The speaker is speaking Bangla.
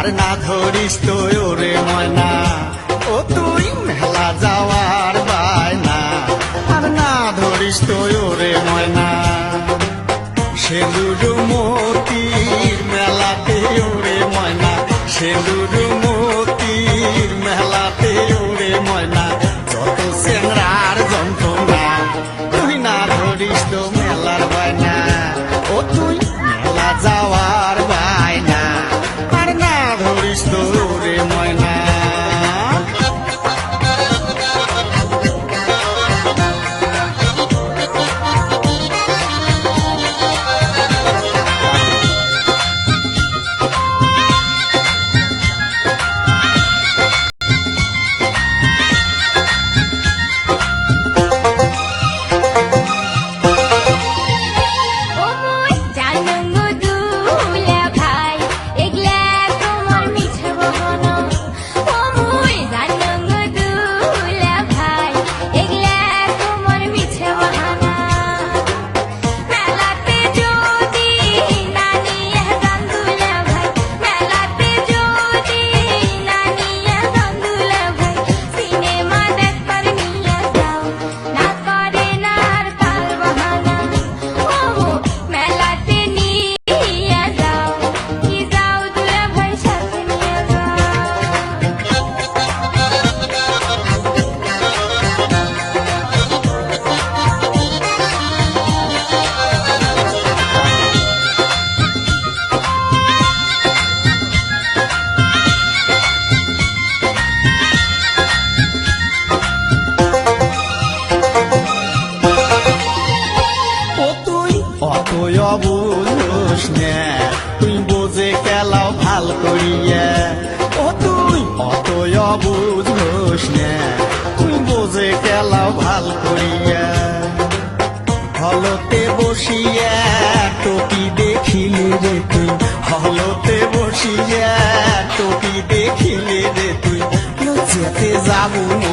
আর না ধরিস তো ওরে ময়না ও তুই মেলা যাওয়ার বায়না আর না ধরিস তো ওরে ময়না সেলুর মতির মেলাতে ওরে ময়না সেলুর মতির মেলাতে ওরে ময়না যত চেংড়ার যন্ত্রণা তুই না ধরিস তো মেলার বায়না ও তুই মেলা যাওয়ার বায়না আর না ধরিস তো ওরে ময়না অতই অবুঝোস না তুই বোঝে খেলাও ভাল করিয়া ও তুই অতই অবুঝোস না তুই বোঝে খেলাও ভাল করিয়া হলতে বসিয়া টকি দেখিলে রে তুই হলতে বসিয়া টকি দেখিলে রে তুই লজ্জাতে যাবো